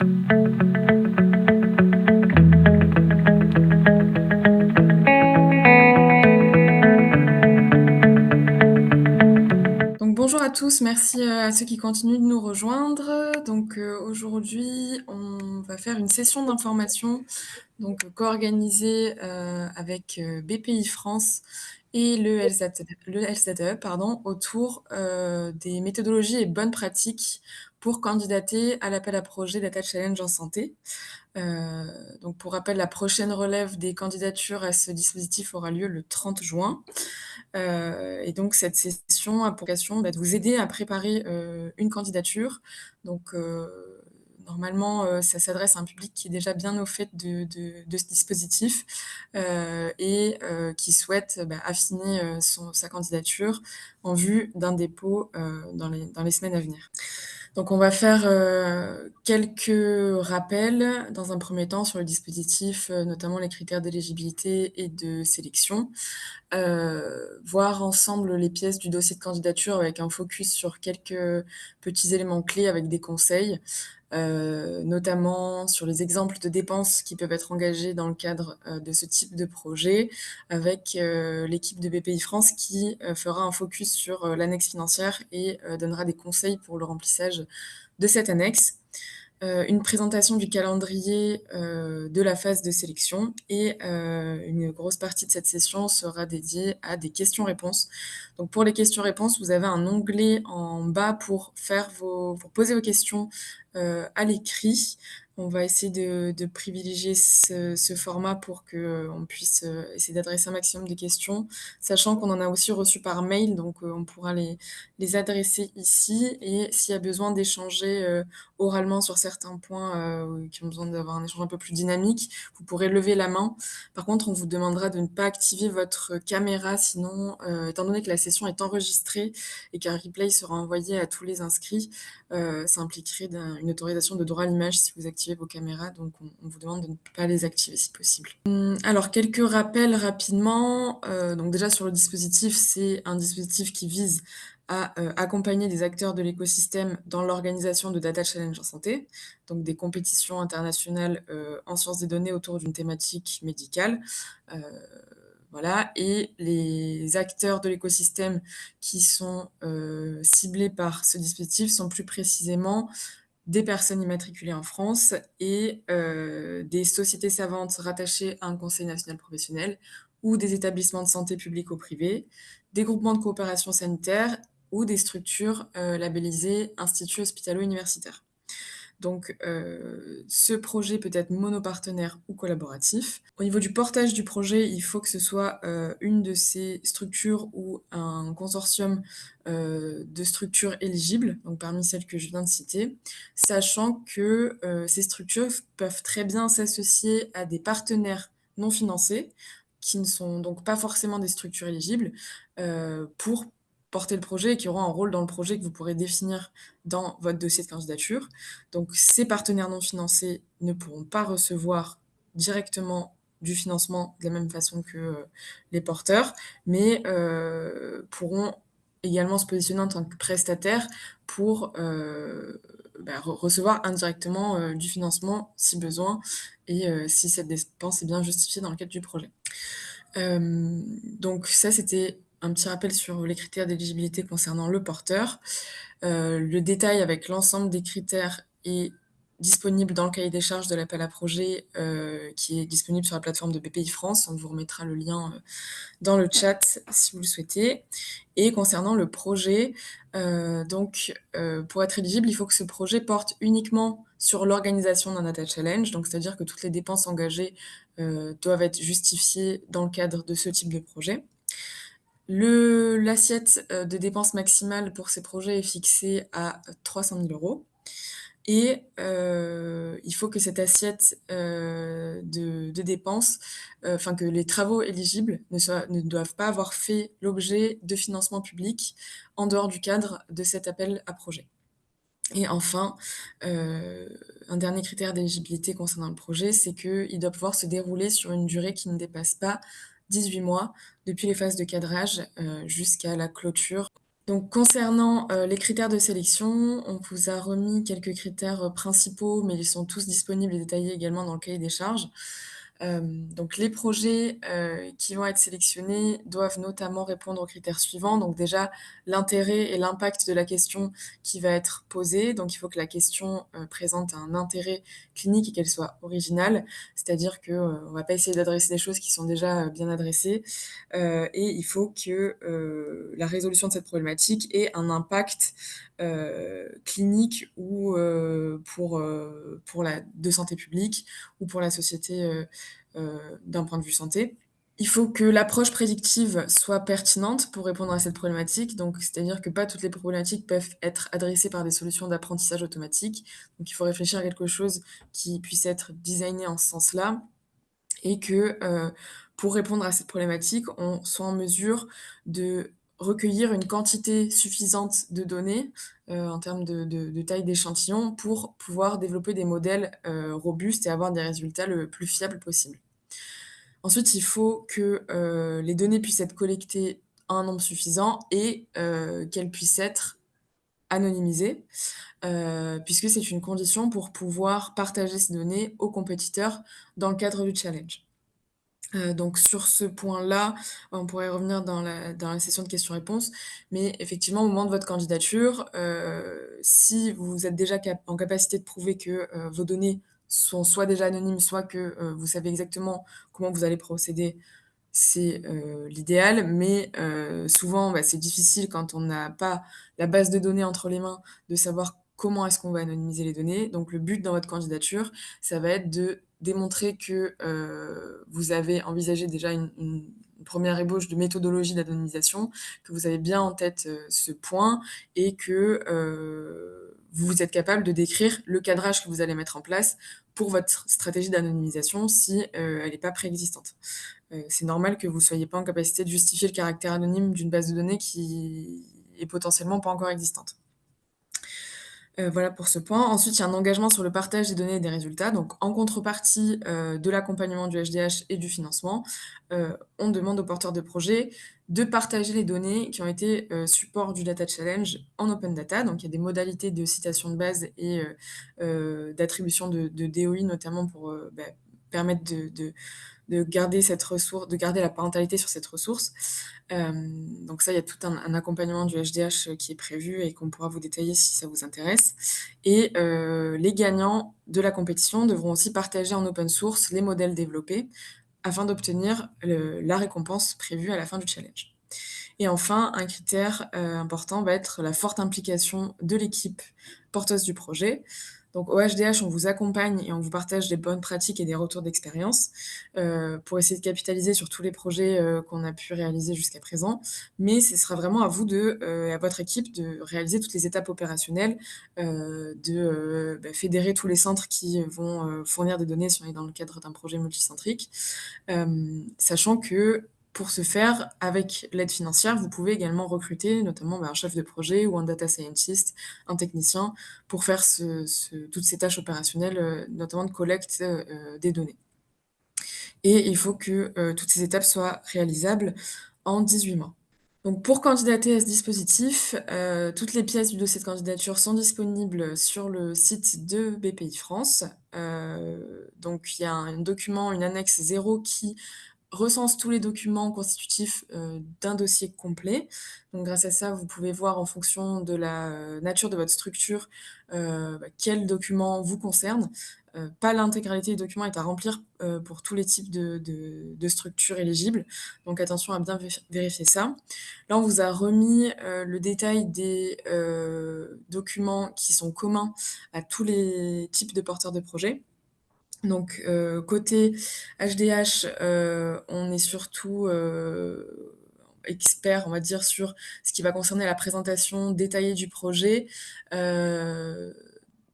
Donc bonjour à tous, merci, à ceux qui continuent de nous rejoindre. Aujourd'hui, on va faire une session d'information, co-organisée, avec, BPI France et le LZE, pardon, autour, des méthodologies et bonnes pratiques pour candidater à l'appel à projet Data Challenge en santé. Pour rappel, la prochaine relève des candidatures à ce dispositif aura lieu le 30 juin. Cette session a pour vocation, de vous aider à préparer, une candidature. Donc heu, Normalement, ça s'adresse à un public qui est déjà bien au fait de ce dispositif, qui souhaite, affiner, sa candidature en vue d'un dépôt, dans les semaines à venir. Donc on va faire, quelques rappels dans un premier temps sur le dispositif, notamment les critères d'éligibilité et de sélection. Voir ensemble les pièces du dossier de candidature avec un focus sur quelques petits éléments clés avec des conseils, notamment sur les exemples de dépenses qui peuvent être engagées dans le cadre, de ce type de projet avec, l'équipe de BPI France qui, fera un focus sur, l'annexe financière et donnera des conseils pour le remplissage de cette annexe. Une présentation du calendrier, de la phase de sélection et une grosse partie de cette session sera dédiée à des questions-réponses. Donc pour les questions-réponses, vous avez un onglet en bas pour poser vos questions, à l'écrit. On va essayer de privilégier ce format pour qu'on puisse, essayer d'adresser un maximum de questions, sachant qu'on en a aussi reçu par mail, on pourra les adresser ici et s'il y a besoin d'échanger, oralement sur certains points, qui ont besoin d'avoir un échange un peu plus dynamique, vous pourrez lever la main. Par contre, on vous demandera de ne pas activer votre caméra, sinon, étant donné que la session est enregistrée et qu'un replay sera envoyé à tous les inscrits, ça impliquerait une autorisation de droit à l'image si vous activez vos caméras, donc on vous demande de ne pas les activer si possible. Alors quelques rappels rapidement, donc déjà sur le dispositif, c'est un dispositif qui vise à, accompagner des acteurs de l'écosystème dans l'organisation de data challenge en santé, donc des compétitions internationales, en sciences des données autour d'une thématique médicale. Heu, voilà et les acteurs de l'écosystème qui sont, ciblés par ce dispositif sont plus précisément des personnes immatriculées en France et des sociétés savantes rattachées à un conseil national professionnel ou des établissements de santé publics ou privés, des groupements de coopération sanitaire ou des structures, labellisées instituts hospitalo-universitaires. Ce projet peut être monopartenaire ou collaboratif. Au niveau du portage du projet, il faut que ce soit, une de ces structures ou un consortium, de structures éligibles, donc parmi celles que je viens de citer, sachant que, ces structures peuvent très bien s'associer à des partenaires non financés, qui ne sont donc pas forcément des structures éligibles, pour porter le projet et qui auront un rôle dans le projet que vous pourrez définir dans votre dossier de candidature. Donc ces partenaires non financés ne pourront pas recevoir directement du financement de la même façon que, les porteurs, mais pourront également se positionner en tant que prestataires pour, recevoir indirectement, du financement si besoin et si cette dépense est bien justifiée dans le cadre du projet. Donc ça, c'était un petit rappel sur les critères d'éligibilité concernant le porteur. Le détail avec l'ensemble des critères est disponible dans le cahier des charges de l'appel à projet, qui est disponible sur la plateforme de BPI France. On vous remettra le lien, dans le chat si vous le souhaitez. Et concernant le projet, pour être éligible, il faut que ce projet porte uniquement sur l'organisation d'un data challenge, donc c'est-à-dire que toutes les dépenses engagées, doivent être justifiées dans le cadre de ce type de projet. L'assiette, de dépenses maximale pour ces projets est fixée à 300 000 € et il faut que cette assiette, de dépenses, enfin que les travaux éligibles ne doivent pas avoir fait l'objet de financement public en dehors du cadre de cet appel à projet. Et enfin, heu, un dernier critère d'éligibilité concernant le projet, c'est qu'il doit pouvoir se dérouler sur une durée qui ne dépasse pas 18 mois depuis les phases de cadrage, jusqu'à la clôture. Donc concernant, les critères de sélection, on vous a remis quelques critères, principaux, mais ils sont tous disponibles et détaillés également dans le cahier des charges. Donc les projets, qui vont être sélectionnés doivent notamment répondre aux critères suivants. Donc déjà, l'intérêt et l'impact de la question qui va être posée. Donc il faut que la question, présente un intérêt clinique et qu'elle soit originale. C'est-à-dire que, on va pas essayer d'adresser des choses qui sont déjà, bien adressées. Et il faut que, la résolution de cette problématique ait un impact, clinique ou, pour la de santé publique ou pour la société, d'un point de vue santé. Il faut que l'approche prédictive soit pertinente pour répondre à cette problématique, donc c'est-à-dire que pas toutes les problématiques peuvent être adressées par des solutions d'apprentissage automatique. Donc il faut réfléchir à quelque chose qui puisse être designé en ce sens-là et que, pour répondre à cette problématique, on soit en mesure de recueillir une quantité suffisante de données, en termes de taille d'échantillon pour pouvoir développer des modèles, robustes et avoir des résultats le plus fiables possible. Ensuite, il faut que, les données puissent être collectées en un nombre suffisant et qu'elles puissent être anonymisées, puisque c'est une condition pour pouvoir partager ces données aux compétiteurs dans le cadre du challenge. Donc sur ce point-là, on pourrait revenir dans la session de questions-réponses, mais effectivement, au moment de votre candidature, si vous êtes déjà en capacité de prouver que, vos données sont soit déjà anonymes, soit que, vous savez exactement comment vous allez procéder, c'est, l'idéal, mais souvent, bah, c'est difficile quand on n'a pas la base de données entre les mains, de savoir comment est-ce qu'on va anonymiser les données. Donc le but dans votre candidature, ça va être de démontrer que, vous avez envisagé déjà une 1re ébauche de méthodologie d'anonymisation, que vous avez bien en tête, ce point et que, vous êtes capable de décrire le cadrage que vous allez mettre en place pour votre stratégie d'anonymisation si, elle n'est pas préexistante. C'est normal que vous soyez pas en capacité de justifier le caractère anonyme d'une base de données qui est potentiellement pas encore existante. Voilà pour ce point. Ensuite, il y a un engagement sur le partage des données et des résultats. Donc en contrepartie, de l'accompagnement du HDH et du financement, on demande aux porteurs de projets de partager les données qui ont été, support du data challenge en open data. Donc il y a des modalités de citation de base et d'attribution de DOI notamment pour, permettre de garder cette ressource, de garder la parentalité sur cette ressource. Donc ça, il y a tout un accompagnement du HDH, qui est prévu et qu'on pourra vous détailler si ça vous intéresse. Et les gagnants de la compétition devront aussi partager en open source les modèles développés afin d'obtenir la récompense prévue à la fin du challenge. Et enfin, un critère, important va être la forte implication de l'équipe porteuse du projet. Donc au HDH, on vous accompagne et on vous partage des bonnes pratiques et des retours d'expérience, pour essayer de capitaliser sur tous les projets, qu'on a pu réaliser jusqu'à présent. Mais ce sera vraiment à vous et à votre équipe de réaliser toutes les étapes opérationnelles, fédérer tous les centres qui vont, fournir des données si on est dans le cadre d'un projet multicentrique. Sachant que pour ce faire, avec l'aide financière, vous pouvez également recruter notamment, un chef de projet ou un data scientist, un technicien, pour faire toutes ces tâches opérationnelles, notamment de collecte, des données. Et il faut que, toutes ces étapes soient réalisables en 18 mois. Donc pour candidater à ce dispositif, toutes les pièces du dossier de candidature sont disponibles sur le site de BPI France. Donc il y a un document, une annexe 0 qui recense tous les documents constitutifs, d'un dossier complet. Donc grâce à ça, vous pouvez voir en fonction de la, nature de votre structure, quels documents vous concernent. Pas l'intégralité des documents est à remplir, pour tous les types de structures éligibles. Donc attention à bien vérifier ça. Là, on vous a remis, le détail des, documents qui sont communs à tous les types de porteurs de projets. Donc, côté HDH, on est surtout, expert, on va dire, sur ce qui va concerner la présentation détaillée du projet, heu,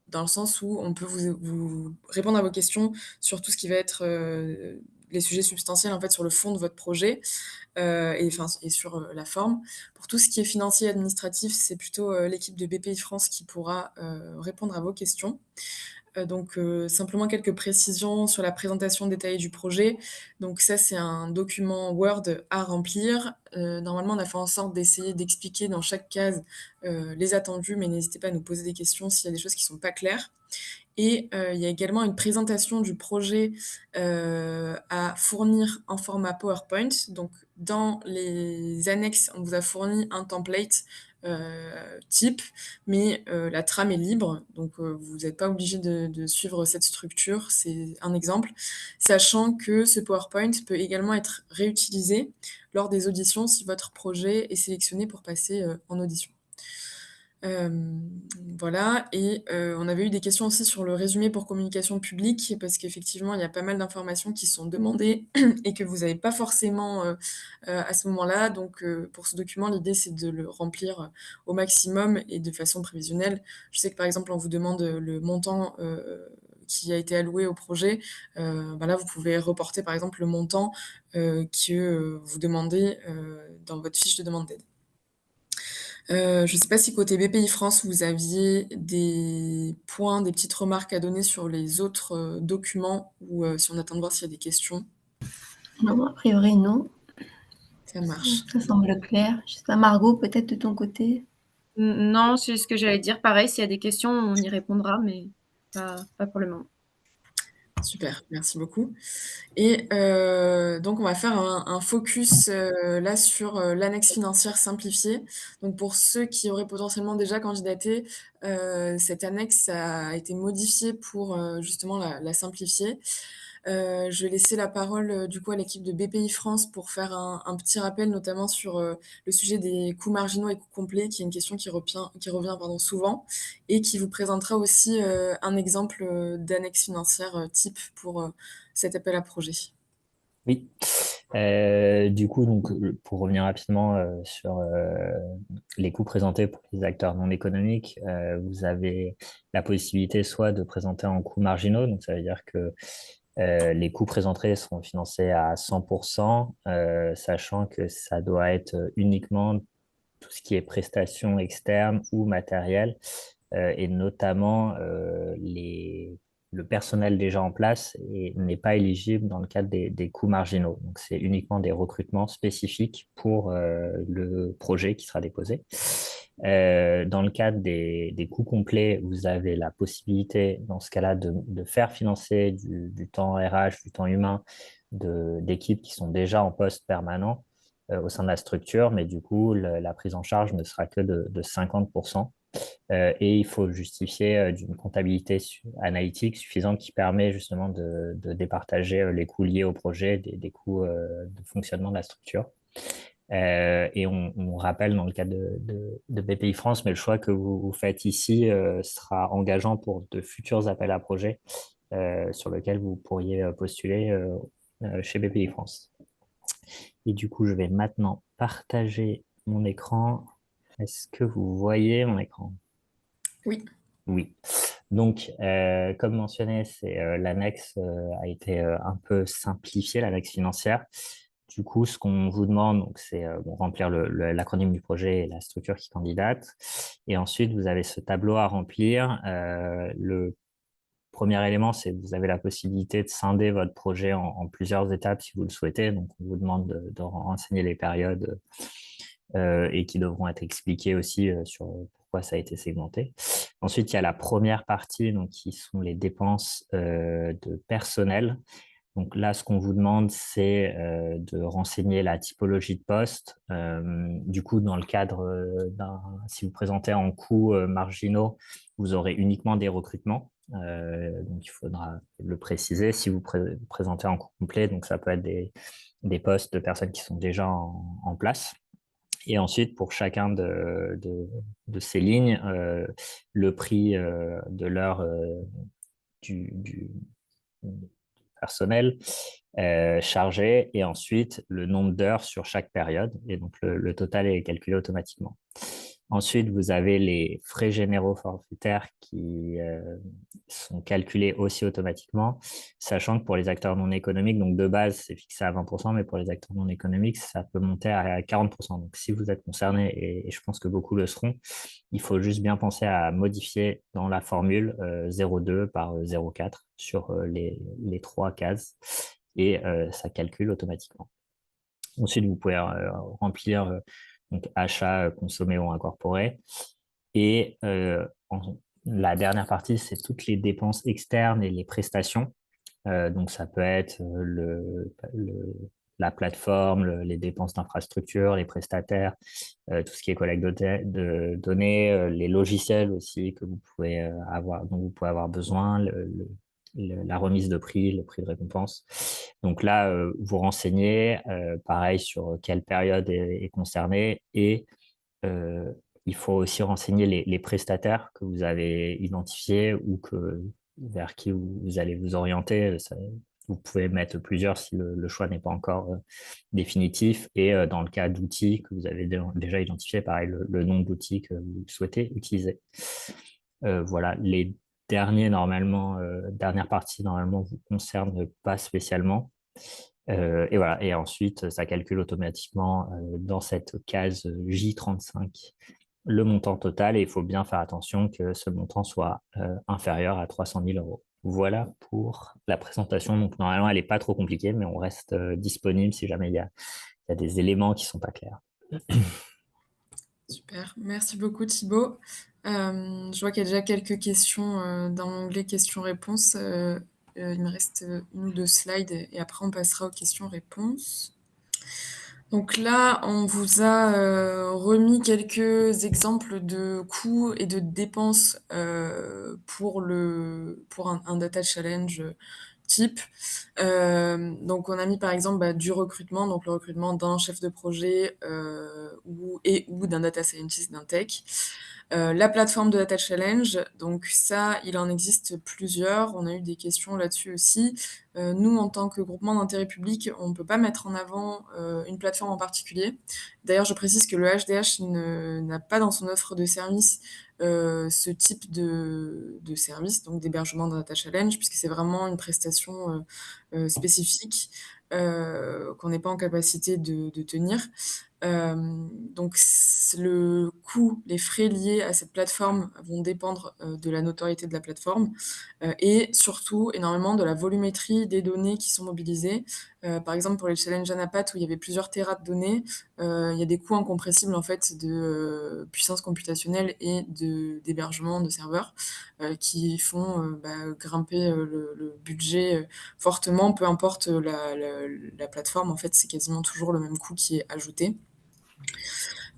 dans le sens où on peut vous répondre à vos questions sur tout ce qui va être, les sujets substantiels, en fait, sur le fond de votre projet, et sur, la forme. Pour tout ce qui est financier et administratif, c'est plutôt, l'équipe de BPI France qui pourra, répondre à vos questions. Donc simplement quelques précisions sur la présentation détaillée du projet. Donc ça, c'est un document Word à remplir. Normalement, on a fait en sorte d'essayer d'expliquer dans chaque case, les attendus, mais n'hésitez pas à nous poser des questions s'il y a des choses qui sont pas claires. Et il y a également une présentation du projet, à fournir en format PowerPoint. Donc dans les annexes, on vous a fourni un template, type, mais la trame est libre, donc vous n'êtes pas obligé de suivre cette structure, c'est un exemple. Sachant que ce PowerPoint peut également être réutilisé lors des auditions si votre projet est sélectionné pour passer, en audition. Voilà et on avait eu des questions aussi sur le résumé pour communication publique parce qu'effectivement, il y a pas mal d'informations qui sont demandées et que vous n'avez pas forcément, à ce moment-là. Donc pour ce document, l'idée, c'est de le remplir, au maximum et de façon prévisionnelle. Je sais que, par exemple, on vous demande, le montant, qui a été alloué au projet. Bah, là, vous pouvez reporter, par exemple, le montant, que, vous demandez, dans votre fiche de demande d'aide. Je ne sais pas si côté BPI-France, vous aviez des points, des petites remarques à donner sur les autres, documents ou, si on attend de voir s'il y a des questions? Non, a priori, non. Ça marche. Ça semble clair. Je sais pas, Margot, peut-être de ton côté? Non, c'est ce que j'allais dire. Pareil, s'il y a des questions, on y répondra, mais pas pour le moment. Super, merci beaucoup et donc on va faire un focus, là sur, l'annexe financière simplifiée. Donc pour ceux qui auraient potentiellement déjà candidaté, cette annexe a été modifiée pour, justement la simplifier. Je vais laisser la parole, du coup à l'équipe de BPI France pour faire un petit rappel, notamment sur, le sujet des coûts marginaux et coûts complets, qui est une question qui revient pardon, souvent et qui vous présentera aussi, un exemple, d'annexe financière, type pour, cet appel à projet. Oui. Du coup, donc, pour revenir rapidement sur les coûts présentés pour les acteurs non économiques, vous avez la possibilité soit de présenter en coûts marginaux, donc ça veut dire que les coûts présentés seront financés à 100%, sachant que ça doit être uniquement tout ce qui est prestations externes ou matériel, et notamment le personnel déjà en place n'est pas éligible dans le cadre des coûts marginaux. Donc, c'est uniquement des recrutements spécifiques pour le projet qui sera déposé. Dans le cadre des coûts complets, vous avez la possibilité, dans ce cas-là, de faire financer du temps RH, du temps humain d'équipes qui sont déjà en poste permanent au sein de la structure, mais du coup, la prise en charge ne sera que de 50%. Et il faut justifier d'une comptabilité analytique suffisante qui permet justement de départager les coûts liés au projet des coûts de fonctionnement de la structure. Et on rappelle dans le cas de BPI France, mais le choix que vous faites ici sera engageant pour de futurs appels à projets sur lesquels vous pourriez postuler chez BPI France. Et du coup, je vais maintenant partager mon écran. Est-ce que vous voyez mon écran? Oui. Oui. Donc, comme mentionné, l'annexe a été un peu simplifiée, l'annexe financière. Du coup, ce qu'on vous demande, donc, c'est remplir l'acronyme du projet et la structure qui candidate. Et ensuite, vous avez ce tableau à remplir. Le premier élément, c'est que vous avez la possibilité de scinder votre projet en plusieurs étapes si vous le souhaitez. Donc, on vous demande de renseigner les périodes et qui devront être expliquées aussi sur pourquoi ça a été segmenté. Ensuite, il y a la première partie, donc, qui sont les dépenses de personnel. Donc là, ce qu'on vous demande, c'est de renseigner la typologie de poste. Du coup, dans le cadre si vous présentez en coûts marginaux, vous aurez uniquement des recrutements. Donc, il faudra le préciser. Si vous présentez en coût complet, donc ça peut être des postes de personnes qui sont déjà en place. Et ensuite, pour chacun de ces lignes, le prix de l'heure du personnel chargé et ensuite le nombre d'heures sur chaque période. Et donc, le total est calculé automatiquement. Ensuite, vous avez les frais généraux forfaitaires qui sont calculés aussi automatiquement, sachant que pour les acteurs non économiques, donc de base, c'est fixé à 20%, mais pour les acteurs non économiques, ça peut monter à 40%. Donc, si vous êtes concerné, et je pense que beaucoup le seront, il faut juste bien penser à modifier dans la formule 0,2 par 0,4 sur les 3 cases, et ça calcule automatiquement. Ensuite, vous pouvez remplir donc achat, consommé ou incorporé. Et la dernière partie, c'est toutes les dépenses externes et les prestations. Donc, ça peut être la plateforme, les dépenses d'infrastructure, les prestataires, tout ce qui est collecte de données, les logiciels aussi que vous pouvez avoir, dont vous pouvez avoir besoin, la remise de prix, le prix de récompense. Donc là, vous renseignez, pareil, sur quelle période est concernée, et il faut aussi renseigner les prestataires que vous avez identifiés ou vers qui vous allez vous orienter. Vous pouvez mettre plusieurs si le choix n'est pas encore définitif. Et dans le cas d'outils que vous avez déjà identifiés, pareil, le nom d'outil que vous souhaitez utiliser. Voilà, les dernières parties, normalement, vous concernent pas spécialement. Et voilà. Et ensuite, ça calcule automatiquement dans cette case J35 le montant total, et il faut bien faire attention que ce montant soit inférieur à 300 000 euros. Voilà pour la présentation. Donc, normalement, elle n'est pas trop compliquée, mais on reste disponible si jamais il y a des éléments qui ne sont pas clairs. Super, merci beaucoup Thibaut. Je vois qu'il y a déjà quelques questions dans l'onglet questions-réponses. Il me reste une ou deux slides et après on passera aux questions-réponses. Donc là, on vous a remis quelques exemples de coûts et de dépenses pour un data challenge type. Donc on a mis par exemple du recrutement, donc le recrutement d'un chef de projet ou d'un data scientist, d'un tech. La plateforme de Data Challenge, donc ça, il en existe plusieurs. On a eu des questions là-dessus aussi. Nous, en tant que groupement d'intérêt public, on ne peut pas mettre en avant une plateforme en particulier. D'ailleurs, je précise que le HDH n'a pas dans son offre de service ce type de service, donc d'hébergement de Data Challenge, puisque c'est vraiment une prestation spécifique qu'on n'est pas en capacité de tenir. Donc le coût, les frais liés à cette plateforme vont dépendre de la notoriété de la plateforme et surtout énormément de la volumétrie des données qui sont mobilisées. Par exemple, pour les challenges Anapat où il y avait plusieurs téras de données, il y a des coûts incompressibles en fait de puissance computationnelle et d'hébergement de serveurs qui font grimper le budget fortement, peu importe la plateforme. En fait, c'est quasiment toujours le même coût qui est ajouté.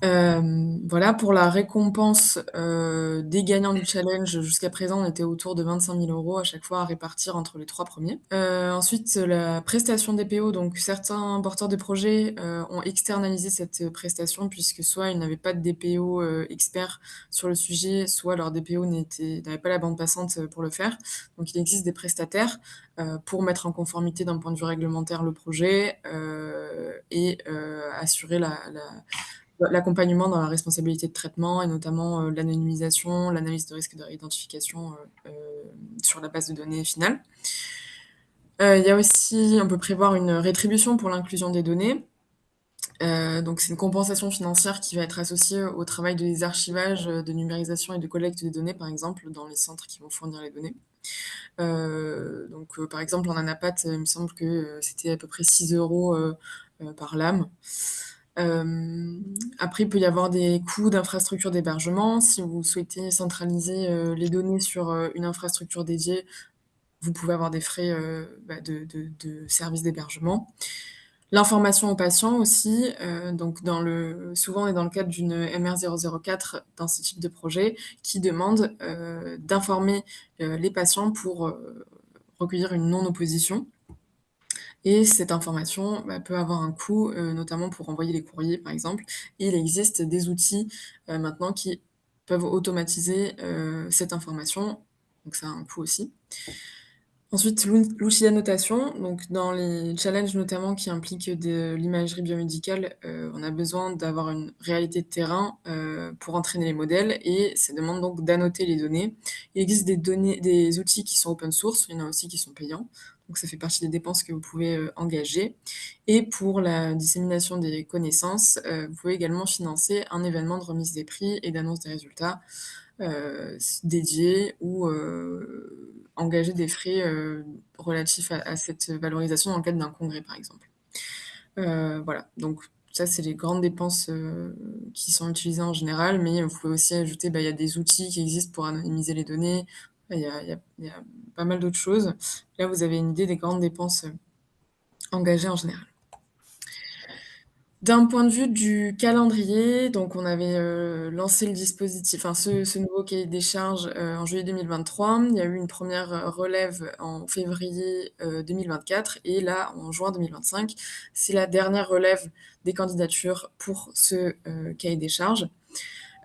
Voilà, pour la récompense des gagnants du challenge, jusqu'à présent, on était autour de 25 000 € à chaque fois à répartir entre les 3 premiers. Ensuite, la prestation DPO, donc certains porteurs de projets ont externalisé cette prestation puisque soit ils n'avaient pas de DPO expert sur le sujet, soit leur DPO n'avait pas la bande passante pour le faire. Donc il existe des prestataires pour mettre en conformité d'un point de vue réglementaire le projet et assurer l'accompagnement dans la responsabilité de traitement et notamment l'anonymisation, l'analyse de risque de réidentification sur la base de données finale. Il y a aussi, on peut prévoir une rétribution pour l'inclusion des données. Donc c'est une compensation financière qui va être associée au travail de désarchivage, de numérisation et de collecte des données, par exemple, dans les centres qui vont fournir les données. Donc par exemple, en Anapat, il me semble que c'était à peu près 6 € par lame. Après, il peut y avoir des coûts d'infrastructure d'hébergement. Si vous souhaitez centraliser les données sur une infrastructure dédiée, vous pouvez avoir des frais de service d'hébergement. L'information aux patients aussi, donc souvent on est dans le cadre d'une MR004 dans ce type de projet qui demande d'informer les patients pour recueillir une non-opposition. Et cette information peut avoir un coût, notamment pour envoyer les courriers, par exemple. Et il existe des outils maintenant qui peuvent automatiser cette information, donc ça a un coût aussi. Ensuite, l'outil d'annotation. Donc dans les challenges notamment qui impliquent de l'imagerie biomédicale, on a besoin d'avoir une réalité de terrain, pour entraîner les modèles et ça demande donc d'annoter les données. Il existe des outils qui sont open source, il y en a aussi qui sont payants, donc ça fait partie des dépenses que vous pouvez, engager et pour la dissémination des connaissances, vous pouvez également financer un événement de remise des prix et d'annonce des résultats, dédiés ou engager des frais, relatifs à cette valorisation dans le cadre d'un congrès, par exemple. Voilà, donc ça, c'est les grandes dépenses, qui sont utilisées en général, mais vous pouvez aussi ajouter, il y a des outils qui existent pour anonymiser les données. Il y a pas mal d'autres choses. Là, vous avez une idée des grandes dépenses, engagées en général. D'un point de vue du calendrier, donc on avait, lancé le dispositif enfin ce nouveau cahier des charges, en juillet 2023. Il y a eu une première, relève en février, 2024 et là, en juin 2025, c'est la dernière relève des candidatures pour ce, cahier des charges.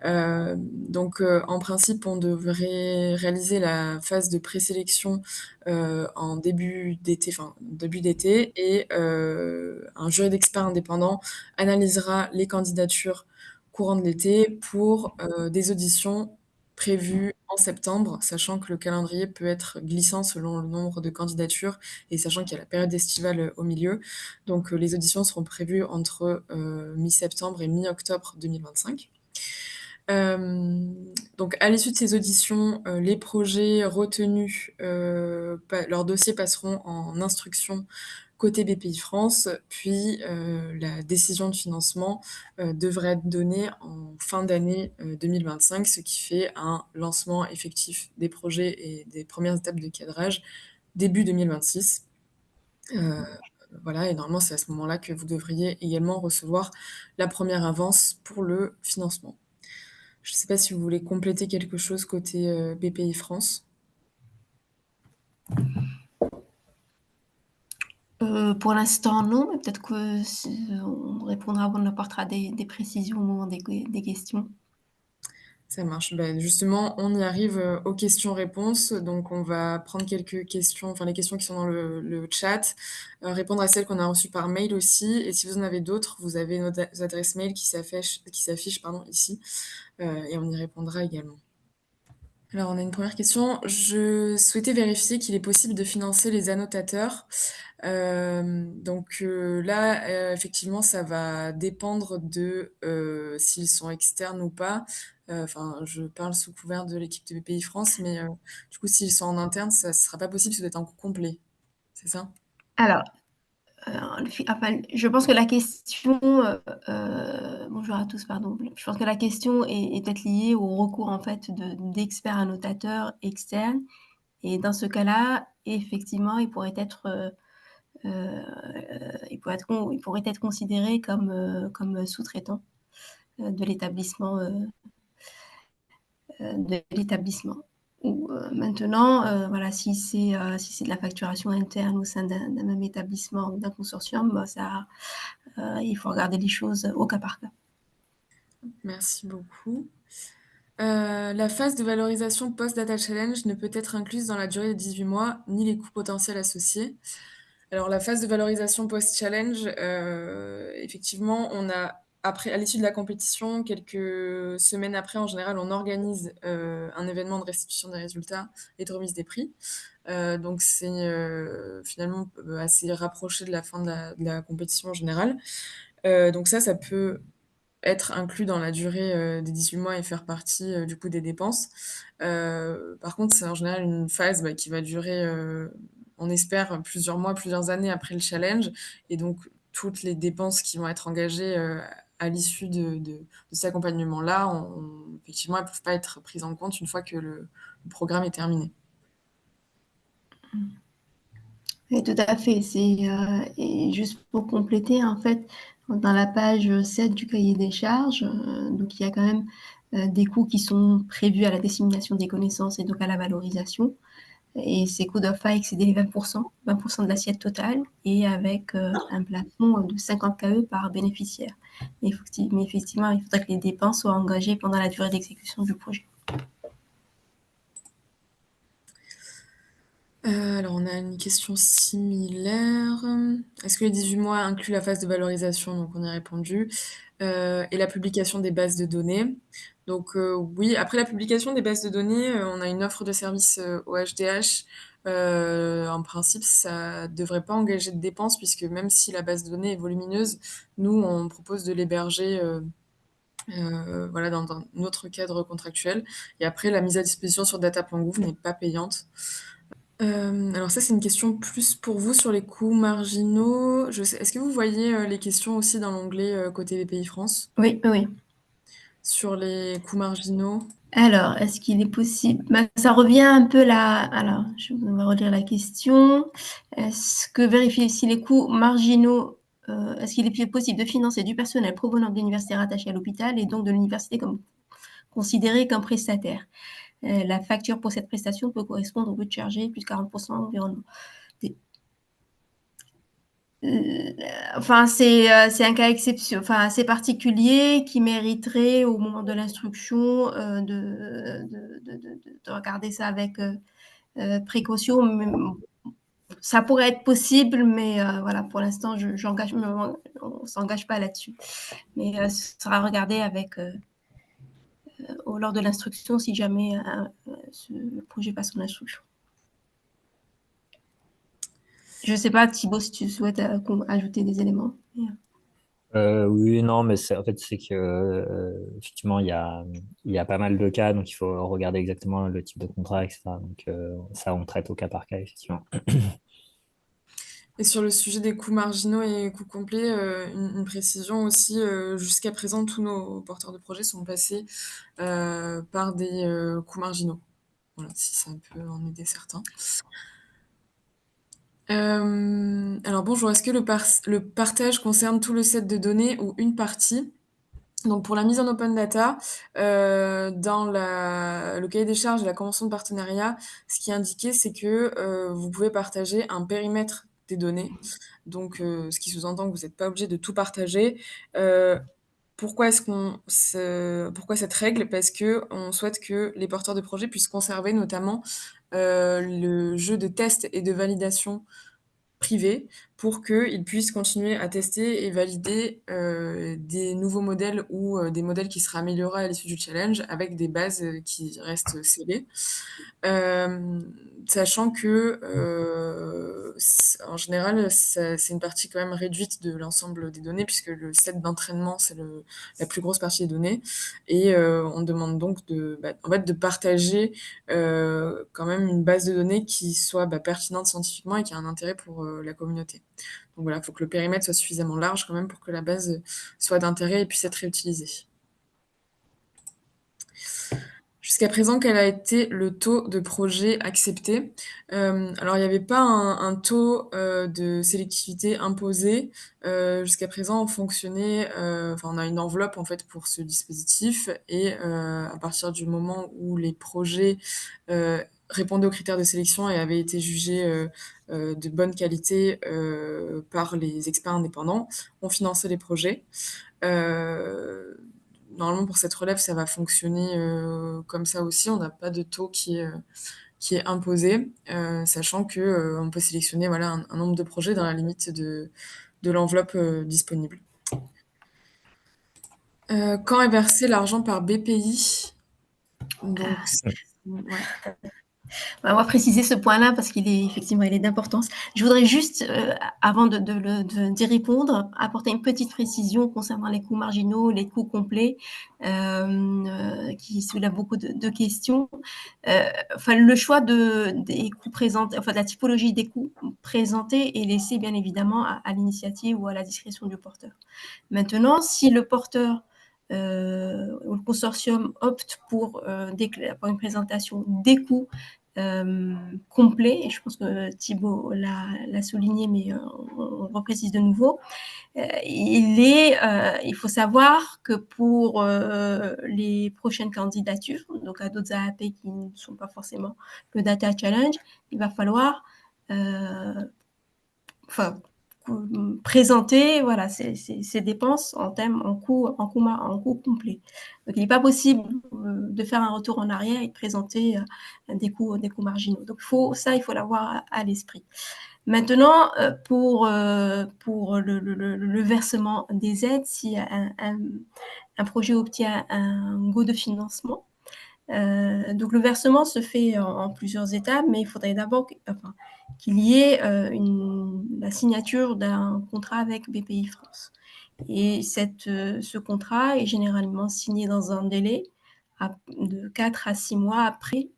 Donc, en principe, on devrait réaliser la phase de présélection, en début d'été, et un jury d'experts indépendants analysera les candidatures courant de l'été pour, des auditions prévues en septembre, sachant que le calendrier peut être glissant selon le nombre de candidatures et sachant qu'il y a la période estivale, au milieu. Donc, les auditions seront prévues entre, mi-septembre et mi-octobre 2025. Donc à l'issue de ces auditions, les projets retenus, leurs dossiers passeront en instruction côté BPIFrance, puis, la décision de financement, devrait être donnée en fin d'année, 2025, ce qui fait un lancement effectif des projets et des premières étapes de cadrage début 2026. Voilà et normalement, c'est à ce moment-là que vous devriez également recevoir la première avance pour le financement. Je ne sais pas si vous voulez compléter quelque chose côté, BPIFrance? Pour l'instant, non, mais peut-être que on répondra, on apportera des précisions au moment des questions. Ça marche. Justement, on y arrive, aux questions-réponses. Donc on va prendre quelques questions, enfin les questions qui sont dans le chat, répondre à celles qu'on a reçues par mail aussi et si vous en avez d'autres, vous avez nos adresses mail qui s'affichent, pardon, ici, et on y répondra également. Alors on a une première question. Je souhaitais vérifier qu'il est possible de financer les annotateurs. Là, effectivement, ça va dépendre de, s'ils sont externes ou pas. Enfin, je parle sous couvert de l'équipe de BPIFrance, mais, du coup, s'ils sont en interne, ça sera pas possible, ça doit être en coût complet. C'est ça? Alors, je pense que la question, bonjour à tous, pardon. Je pense que la question est peut-être liée au recours en fait d'experts annotateurs externes et dans ce cas-là, effectivement, il pourrait être considéré comme sous-traitant de l'établissement. Maintenant, voilà, si c'est de la facturation interne au sein d'un même établissement ou d'un consortium, il faut regarder les choses au cas par cas. Merci beaucoup. La phase de valorisation post-data challenge ne peut être incluse dans la durée de 18 mois, ni les coûts potentiels associés. Alors la phase de valorisation post-challenge, effectivement, à l'issue de la compétition, quelques semaines après, en général, on organise, un événement de restitution des résultats et de remise des prix. Donc c'est, finalement, assez rapproché de la fin de la compétition en général. Donc ça peut être inclus dans la durée, des 18 mois et faire partie, du coup des dépenses. Par contre, c'est en général une phase, qui va durer, on espère plusieurs mois, plusieurs années après le challenge et donc toutes les dépenses qui vont être engagées, à l'issue de cet accompagnement-là, effectivement, elles peuvent pas être prises en compte une fois que le programme est terminé. Oui, tout à fait. Et juste pour compléter, en fait, dans la page 7 du cahier des charges, donc il y a quand même des coûts qui sont prévus à la dissémination des connaissances et donc à la valorisation. Et ces coûts doivent pas excéder les 20%, 20% de l'assiette totale, et avec un plafond de 50 KE par bénéficiaire. Mais effectivement, il faudrait que les dépenses soient engagées pendant la durée d'exécution du projet. Alors on a une question similaire. Est-ce que les 18 mois incluent la phase de valorisation? Donc on y a répondu. Et la publication des bases de données. Donc oui, après la publication des bases de données, on a une offre de service, au HDH. En principe, ça devrait pas engager de dépenses puisque même si la base de données est volumineuse, nous, on propose de l'héberger, voilà, dans notre cadre contractuel. Et après, la mise à disposition sur data.gouv n'est pas payante. Alors ça, c'est une question plus pour vous sur les coûts marginaux. Est-ce que vous voyez les questions aussi dans l'onglet côté BPI France Oui, oui. sur les coûts marginaux? Alors, est-ce qu'il est possible ça revient un peu là. Alors, on va relire la question. Est-ce que vérifier si les coûts marginaux, est-ce qu'il est possible de financer du personnel provenant de l'université rattachée à l'hôpital et donc de l'université comme considéré comme prestataire? La facture pour cette prestation peut correspondre au but chargé plus 40% environnement. Enfin, c'est un cas assez particulier qui mériterait au moment de l'instruction de regarder ça avec précaution. Mais ça pourrait être possible, mais voilà, pour l'instant, on s'engage pas là-dessus. Mais ce sera regardé avec lors de l'instruction si jamais ce projet passe en instruction. Je ne sais pas, Thibaut, si tu souhaites ajouter des éléments. Oui, non, mais en fait, c'est que effectivement, il y a pas mal de cas, donc il faut regarder exactement le type de contrat, etc. Donc ça, on traite au cas par cas, effectivement. Et sur le sujet des coûts marginaux et coûts complets, une précision aussi, jusqu'à présent, tous nos porteurs de projets sont passés par des coûts marginaux. Voilà, si ça peut en aider certains. Alors bonjour, est-ce que le partage concerne tout le set de données ou une partie? Donc pour la mise en open data, dans le cahier des charges et la convention de partenariat, ce qui est indiqué, c'est que, vous pouvez partager un périmètre des données. Donc, ce qui sous-entend que vous n'êtes pas obligé de tout partager. Heu, pourquoi cette règle? Parce qu'on souhaite que les porteurs de projets puissent conserver notamment, le jeu de test et de validation privé pour qu'ils puissent continuer à tester et valider, des nouveaux modèles ou, des modèles qui seraient améliorés à l'issue du challenge avec des bases, qui restent scellées. Sachant que, en général, c'est une partie quand même réduite de l'ensemble des données puisque le set d'entraînement, c'est la plus grosse partie des données et on demande donc en fait, de partager, quand même une base de données qui soit, pertinente scientifiquement et qui a un intérêt pour, la communauté. Donc voilà, il faut que le périmètre soit suffisamment large quand même pour que la base, soit d'intérêt et puisse être réutilisée. Jusqu'à présent, quel a été le taux de projets acceptés? Alors il n'y avait pas un taux, de sélectivité imposé. Jusqu'à présent, on fonctionnait, enfin on a une enveloppe en fait pour ce dispositif et à partir du moment où les projets, répondaient aux critères de sélection et avaient été jugés, de bonne qualité, par les experts indépendants, on finançait les projets. Heu, Normalement pour cette relève, ça va fonctionner, comme ça aussi. On n'a pas de taux qui est imposé, sachant que, on peut sélectionner voilà un nombre de projets dans la limite de l'enveloppe, disponible. Quand est versé l'argent par BPI? Donc ouais. On va préciser ce point-là parce qu'il est effectivement il est d'importance. Je voudrais juste, avant d'y répondre, apporter une petite précision concernant les coûts marginaux, les coûts complets, qui soulèvent beaucoup de questions. Enfin, le choix des coûts présentés, enfin de la typologie des coûts présentés est laissé bien évidemment à l'initiative ou à la discrétion du porteur. Maintenant, si le porteur ou le consortium opte pour une présentation des coûts complet, et je pense que Thibaut l'a souligné, mais on reprécise de nouveau. Il faut savoir que pour les prochaines candidatures, donc à d'autres AAP qui ne sont pas forcément le Data Challenge, il va falloir présenter voilà, ces dépenses en coût complet. Donc il n'est pas possible de faire un retour en arrière et de présenter des coûts marginaux. Donc il faut l'avoir à l'esprit. Maintenant, pour le versement des aides, si un projet obtient un go de financement, donc le versement se fait en plusieurs étapes, mais il faudrait d'abord qu'il y ait la signature d'un contrat avec BPI France. Et ce contrat est généralement signé dans un délai de 4 à 6 mois après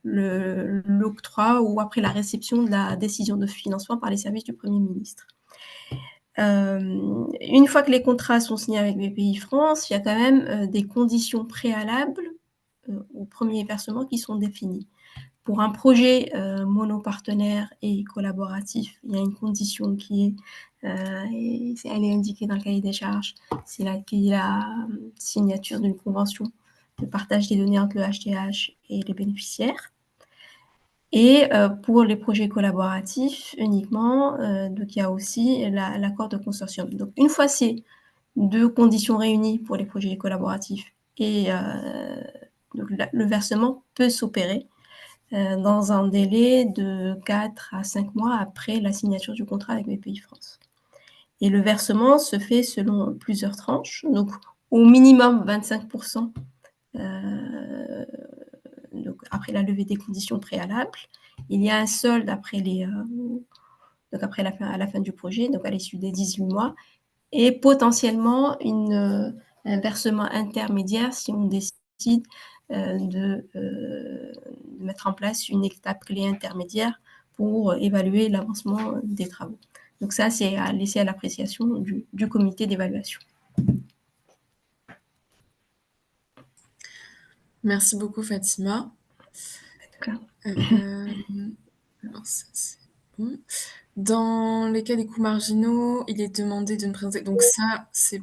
l'octroi ou après la réception de la décision de financement par les services du Premier ministre. Une fois que les contrats sont signés avec BPI France, il y a quand même des conditions préalables au premier versement qui sont définies. Pour un projet monopartenaire et collaboratif, il y a une condition qui est, elle est indiquée dans le cahier des charges, c'est la signature d'une convention de partage des données entre le HDH et les bénéficiaires. Et pour les projets collaboratifs uniquement, donc il y a aussi l'accord de consortium. Donc une fois ces deux conditions réunies pour les projets collaboratifs et donc le versement peut s'opérer dans un délai de 4 à 5 mois après la signature du contrat avec BPI France. Et le versement se fait selon plusieurs tranches, donc au minimum 25% donc après la levée des conditions préalables. Il y a un solde après donc après à la fin du projet, donc à l'issue des 18 mois, et potentiellement un versement intermédiaire si on décide de mettre en place une étape clé intermédiaire pour évaluer l'avancement des travaux. Donc ça, c'est à laisser à l'appréciation du comité d'évaluation. Merci beaucoup Fatima. D'accord. Alors ça, c'est bon. Dans les cas des coûts marginaux, il est demandé de ne présenter... Donc ça, c'est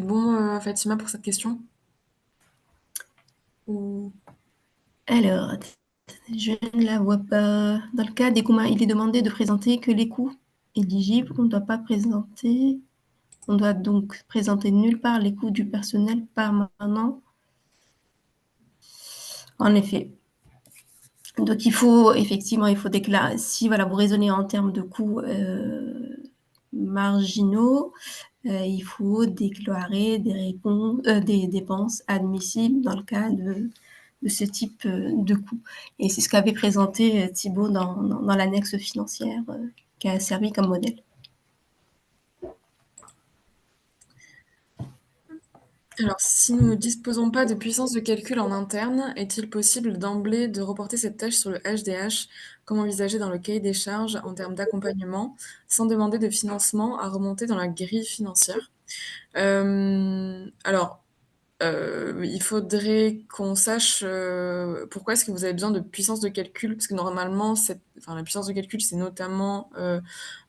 bon Fatima pour cette question? Ou... Alors, je ne la vois pas. Dans le cas des coûts, il est demandé de présenter que les coûts éligibles. On ne doit pas présenter. On doit donc présenter nulle part les coûts du personnel permanent. En effet. Donc il faut déclarer. Si voilà, vous raisonnez en termes de coûts marginaux, il faut déclarer des dépenses admissibles dans le cas de ce type de coûts. Et c'est ce qu'avait présenté Thibault dans l'annexe financière qui a servi comme modèle. Alors, si nous ne disposons pas de puissance de calcul en interne, est-il possible d'emblée de reporter cette tâche sur le HDH, comme envisagé dans le cahier des charges en termes d'accompagnement, sans demander de financement à remonter dans la grille financière? Alors, il faudrait qu'on sache pourquoi est-ce que vous avez besoin de puissance de calcul, parce que normalement, la puissance de calcul, c'est notamment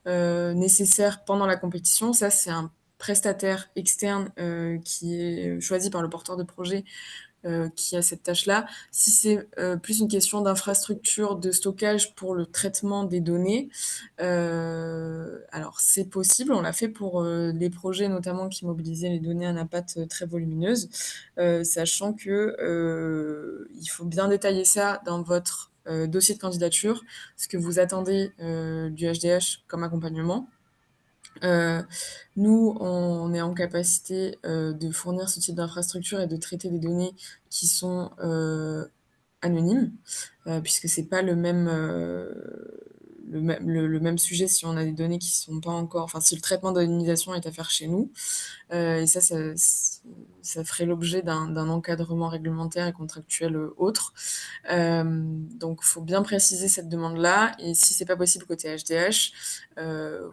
nécessaire pendant la compétition. Ça, c'est un prestataire externe qui est choisi par le porteur de projet qui a cette tâche-là. Si c'est plus une question d'infrastructure de stockage pour le traitement des données, alors c'est possible, on l'a fait pour les projets notamment qui mobilisaient les données à NAPAT très volumineuses, sachant que il faut bien détailler ça dans votre dossier de candidature, ce que vous attendez du HDH comme accompagnement. Nous, on est en capacité de fournir ce type d'infrastructure et de traiter des données qui sont anonymes, puisque c'est pas le même sujet si on a des données qui sont pas encore, enfin si le traitement d'anonymisation est à faire chez nous, et ça ferait l'objet d'un encadrement réglementaire et contractuel autre. Donc, il faut bien préciser cette demande-là. Et si c'est pas possible côté HDH,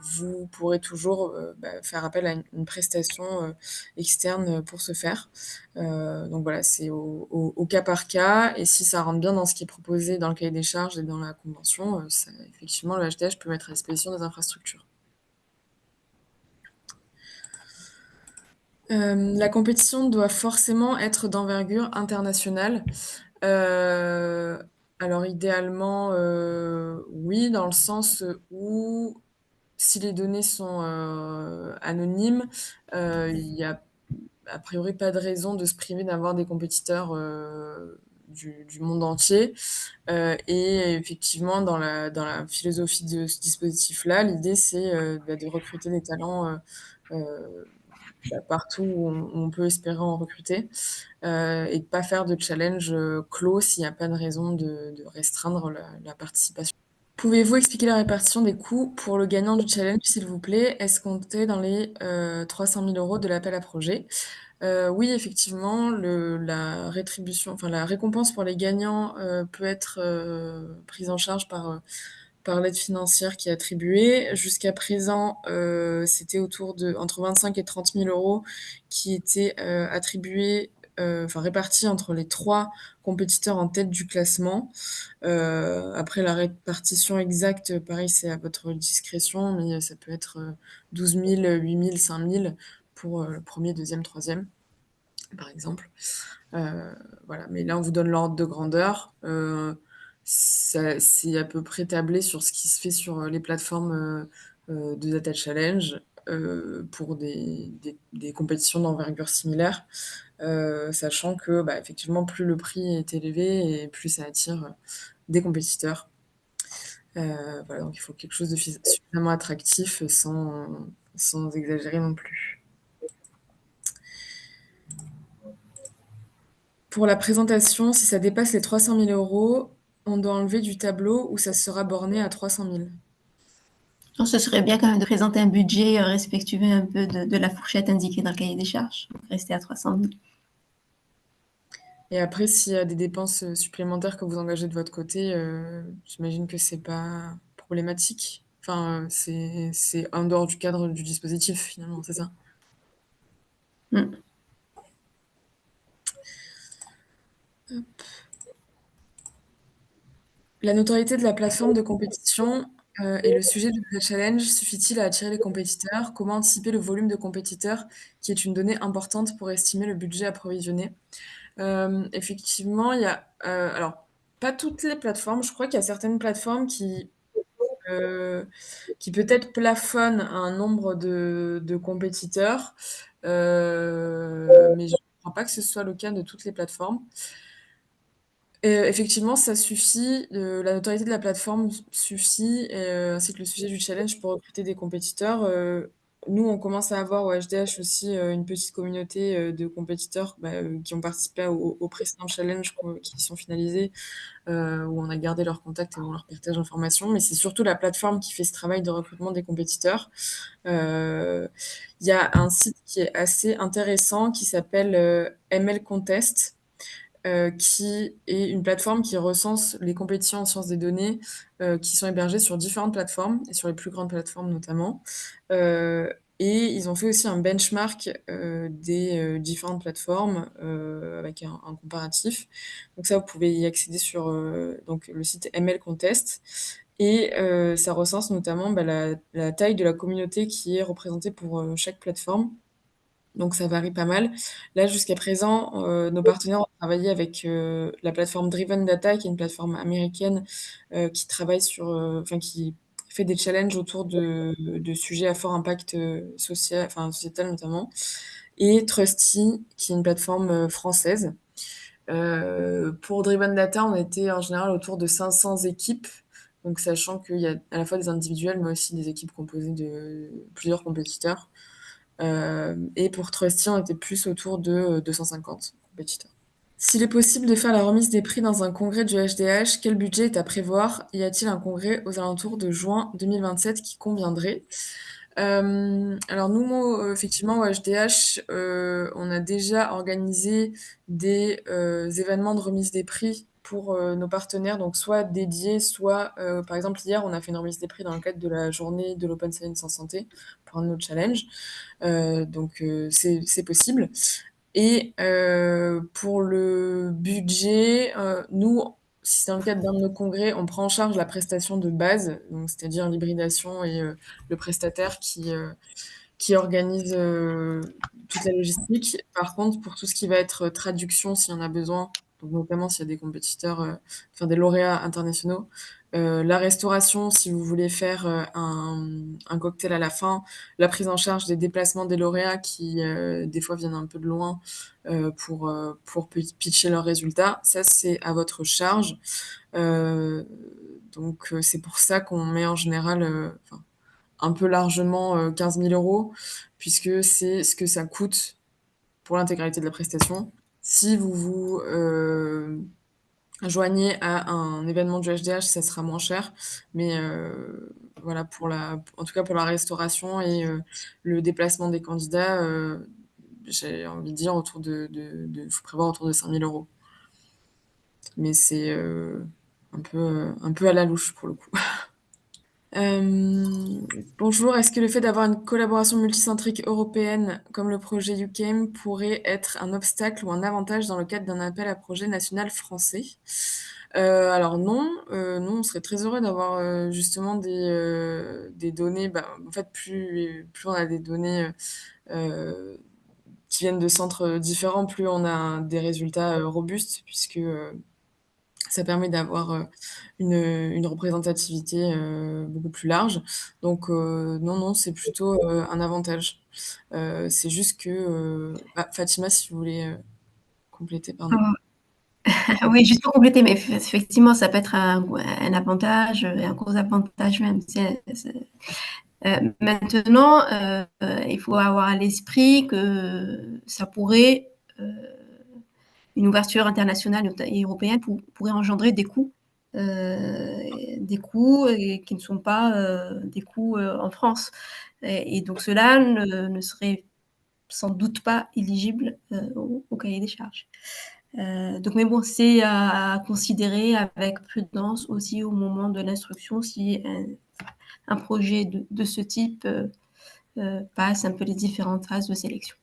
vous pourrez toujours faire appel à une prestation externe pour ce faire. Donc voilà, c'est au cas par cas. Et si ça rentre bien dans ce qui est proposé dans le cahier des charges et dans la convention, effectivement, le HDH peut mettre à disposition des infrastructures. La compétition doit forcément être d'envergure internationale. Alors idéalement, oui, oui, dans le sens où si les données sont anonymes, il y a a priori pas de raison de se priver d'avoir des compétiteurs du monde entier. Et effectivement, dans la philosophie de ce dispositif-là, l'idée c'est de recruter des talents partout où on peut espérer en recruter et de pas faire de challenge clos s'il n'y a pas de raison de restreindre la participation. Pouvez-vous expliquer la répartition des coûts pour le gagnant du challenge, s'il vous plaît? Est-ce compté dans les 300 000 € de l'appel à projet? Oui, effectivement, la rétribution, enfin la récompense pour les gagnants peut être prise en charge par l'aide financière qui est attribuée. Jusqu'à présent, c'était entre 25 et 30 000 € qui étaient attribués, enfin répartis entre les 3 compétiteurs en tête du classement. Après la répartition exacte, pareil, c'est à votre discrétion, mais ça peut être 12 000, 8 000, 5 000 pour le premier, deuxième, troisième, par exemple. Voilà, mais là, on vous donne l'ordre de grandeur. C'est à peu près tablé sur ce qui se fait sur les plateformes de Data Challenge pour des compétitions d'envergure similaire, sachant que, bah, effectivement, plus le prix est élevé et plus ça attire des compétiteurs. Voilà, donc il faut quelque chose de suffisamment attractif sans exagérer non plus. Pour la présentation, si ça dépasse les 300 000 €, on doit enlever du tableau ou ça sera borné à 300 000? Non, ce serait bien quand même de présenter un budget respectueux un peu de la fourchette indiquée dans le cahier des charges, donc rester à 300 000. Et après, s'il y a des dépenses supplémentaires que vous engagez de votre côté, j'imagine que c'est pas problématique. Enfin, c'est en dehors du cadre du dispositif, finalement, c'est ça? Mm. La notoriété de la plateforme de compétition et le sujet du Data Challenge suffit-il à attirer les compétiteurs? Comment anticiper le volume de compétiteurs, qui est une donnée importante pour estimer le budget à provisionner? Effectivement, il y a alors pas toutes les plateformes. Je crois qu'il y a certaines plateformes qui peut-être plafonnent un nombre de compétiteurs, mais je ne crois pas que ce soit le cas de toutes les plateformes. Effectivement, ça suffit, la notoriété de la plateforme suffit, ainsi que le sujet du challenge pour recruter des compétiteurs. Nous, on commence à avoir au HDH aussi, une petite communauté, de compétiteurs, qui ont participé aux précédents challenges qui sont finalisés, où on a gardé leurs contacts et on leur partage l'information. Mais c'est surtout la plateforme qui fait ce travail de recrutement des compétiteurs. Il y a un site qui est assez intéressant qui s'appelle, ML Contest, qui est une plateforme qui recense les compétitions en sciences des données, qui sont hébergées sur différentes plateformes et sur les plus grandes plateformes notamment. Et ils ont fait aussi un benchmark, des différentes plateformes, avec un comparatif. Donc ça, vous pouvez y accéder sur, donc le site ML Contest et ça recense notamment, la taille de la communauté qui est représentée pour, chaque plateforme. Donc ça varie pas mal. Là, jusqu'à présent, nos partenaires ont travaillé avec, la plateforme Driven Data, qui est une plateforme américaine, qui travaille sur, enfin qui fait des challenges autour de sujets à fort impact, sociétal notamment, et Trusty, qui est une plateforme, française. Pour Driven Data, on était en général autour de 500 équipes, donc sachant qu'il y a à la fois des individuels, mais aussi des équipes composées de plusieurs compétiteurs. Et pour Trusty, on était plus autour de 250 compétiteurs. S'il est possible de faire la remise des prix dans un congrès du HDH, quel budget est à prévoir? Y a-t-il un congrès aux alentours de juin 2027 qui conviendrait? Alors nous, effectivement, au HDH, on a déjà organisé des événements de remise des prix pour nos partenaires, donc soit dédiés, soit, par exemple, hier, on a fait une remise des prix dans le cadre de la journée de l'Open Science en santé pour un de nos challenges. Donc c'est possible. Et pour le budget, nous, si c'est dans le cadre d'un de nos congrès, on prend en charge la prestation de base, donc c'est-à-dire l'hybridation et le prestataire qui organise toute la logistique. Par contre, pour tout ce qui va être traduction, s'il y en a besoin, donc notamment s'il y a des compétiteurs, enfin des lauréats internationaux. La restauration, si vous voulez faire, un cocktail à la fin, la prise en charge des déplacements des lauréats qui, des fois viennent un peu de loin, pour pitcher leurs résultats, ça c'est à votre charge. Donc c'est pour ça qu'on met en général, enfin un peu largement, 15 000 €, puisque c'est ce que ça coûte pour l'intégralité de la prestation. Si vous vous, joignez à un événement du HDH, ça sera moins cher, mais voilà, en tout cas pour la restauration et le déplacement des candidats, j'ai envie de dire faut prévoir autour de 5 000 €. Mais c'est, un peu à la louche pour le coup. Bonjour, est-ce que le fait d'avoir une collaboration multicentrique européenne comme le projet UCAIM pourrait être un obstacle ou un avantage dans le cadre d'un appel à projet national français? Alors non, nous on serait très heureux d'avoir, justement des données, bah, en fait plus on a des données, qui viennent de centres différents, plus on a des résultats, robustes puisque, ça permet d'avoir, une représentativité, beaucoup plus large. Donc non, non, c'est plutôt, un avantage. C'est juste que, Fatima, si vous voulez, compléter, pardon. Oui, juste pour compléter, mais effectivement, ça peut être un avantage et un gros avantage même. Maintenant, il faut avoir à l'esprit que ça pourrait, une ouverture internationale et européenne pourrait engendrer des coûts qui ne sont pas des coûts en France. Et donc cela ne serait sans doute pas éligible au cahier des charges. Donc, mais bon, c'est à considérer avec prudence aussi au moment de l'instruction si un projet de ce type passe un peu les différentes phases de sélection.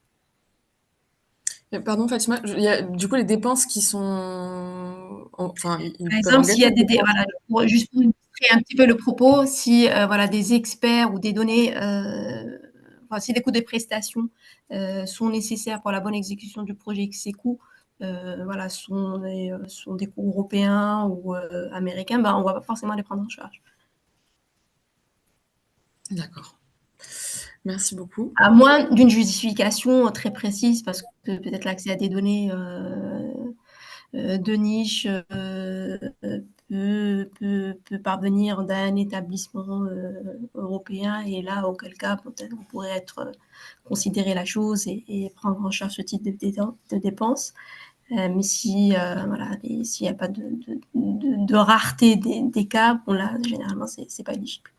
Pardon Fatima, il y a du coup les dépenses qui sont enfin, ils Par peuvent exemple, s'il y engager a des dépenses. voilà, juste pour illustrer un petit peu le propos, si voilà, des experts ou des données, enfin, si les coûts de prestation sont nécessaires pour la bonne exécution du projet, et que ces coûts voilà, sont des coûts européens ou américains, ben, on ne va pas forcément les prendre en charge. D'accord. Merci beaucoup. À moins d'une justification très précise, parce que peut-être l'accès à des données de niche peut parvenir d'un établissement européen, et là, auquel cas, peut-être on pourrait considérer la chose et prendre en charge ce type de dépenses. Mais si voilà, s'il n'y a pas de rareté des cas, bon là, généralement, c'est pas éligible.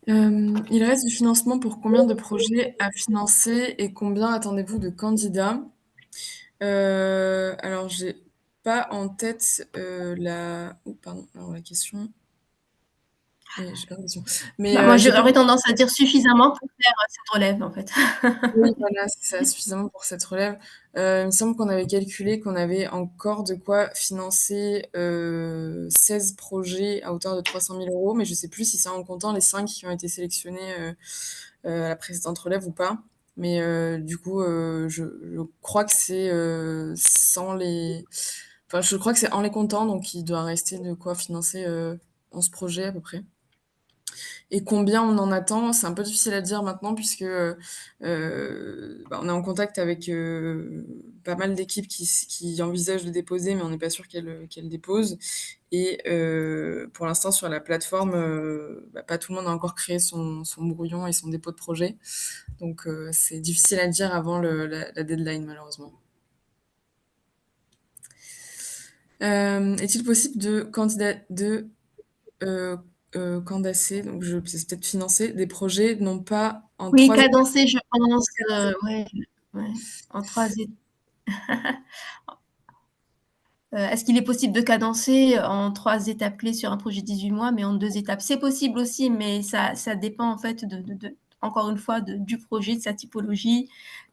Il reste du financement pour combien de projets à financer et combien attendez-vous de candidats? Alors j'ai pas en tête, pardon, alors la question j'ai pas la question. Mais, Bah, moi, j'ai pas j'aurais tendance à dire suffisamment pour faire cette relève, en fait. oui, voilà, c'est ça, suffisamment pour cette relève. Il me semble qu'on avait calculé qu'on avait encore de quoi financer, 16 projets à hauteur de 300 000 €, mais je sais plus si c'est en comptant les 5 qui ont été sélectionnés, à la précédente relève ou pas. Mais, du coup, je crois que c'est, sans les enfin, je crois que c'est en les comptant, donc il doit rester de quoi financer, 11 projets à peu près. Et combien on en attend? C'est un peu difficile à dire maintenant puisque, on est en contact avec, pas mal d'équipes qui envisagent de déposer, mais on n'est pas sûr qu'elles déposent. Et pour l'instant sur la plateforme, pas tout le monde a encore créé son brouillon et son dépôt de projet. Donc c'est difficile à dire avant la deadline malheureusement. Est-il possible heu candidater, donc c'est peut-être financer des projets non pas en Oui, 3 étapes? cadencer, je pense, ouais, ouais, en 3 étapes. Est-ce qu'il est possible de cadencer en 3 étapes clés sur un projet de 18 mois, mais en 2 étapes? C'est possible aussi, mais ça dépend en fait encore une fois, du projet, de sa typologie,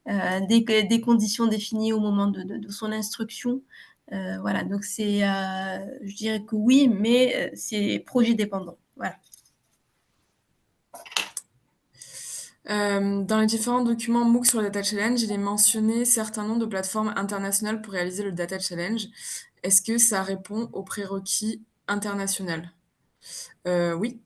des conditions définies au moment de son instruction. Voilà, donc je dirais que oui, mais c'est projet dépendant. Voilà. Dans les différents documents MOOC sur le Data Challenge, il est mentionné certains noms de plateformes internationales pour réaliser le Data Challenge. Est-ce que ça répond aux prérequis international? Oui.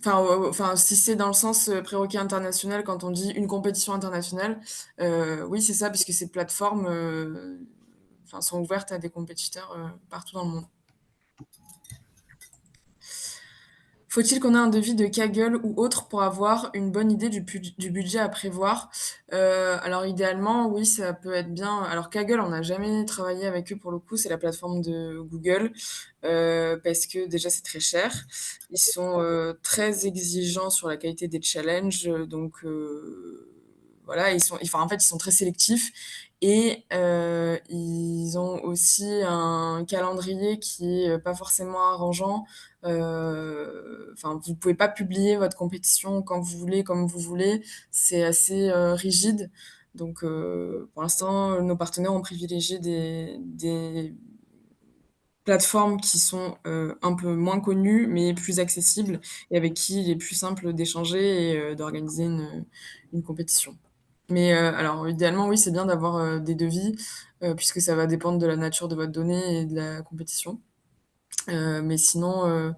Enfin, si c'est dans le sens, prérequis international, quand on dit une compétition internationale, oui, c'est ça, puisque ces plateformes, enfin, sont ouvertes à des compétiteurs, partout dans le monde. Faut-il qu'on ait un devis de Kaggle ou autre pour avoir une bonne idée du budget à prévoir? Alors idéalement, oui, ça peut être bien. Alors Kaggle, on n'a jamais travaillé avec eux pour le coup, c'est la plateforme de Google, parce que déjà c'est très cher. Ils sont, très exigeants sur la qualité des challenges, donc voilà, en fait, ils sont très sélectifs et ils ont aussi un calendrier qui est, pas forcément arrangeant. Enfin, vous pouvez pas publier votre compétition quand vous voulez, comme vous voulez. C'est assez rigide. Donc, pour l'instant, nos partenaires ont privilégié des plateformes qui sont un peu moins connues, mais plus accessibles et avec qui il est plus simple d'échanger et d'organiser une compétition. Mais alors, idéalement, oui, c'est bien d'avoir des devis, puisque ça va dépendre de la nature de votre donnée et de la compétition. Mais sinon,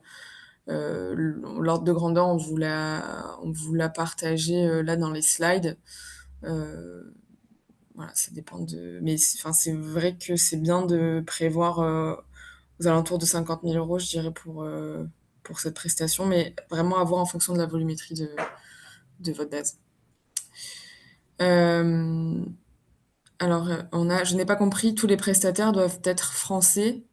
l'ordre de grandeur, on vous l'a partagé là dans les slides. Voilà, ça dépend de. Mais enfin, c'est vrai que c'est bien de prévoir aux alentours de 50 000 euros, je dirais, pour cette prestation, mais vraiment à voir en fonction de la volumétrie de votre base. Alors, je n'ai pas compris, tous les prestataires doivent être français.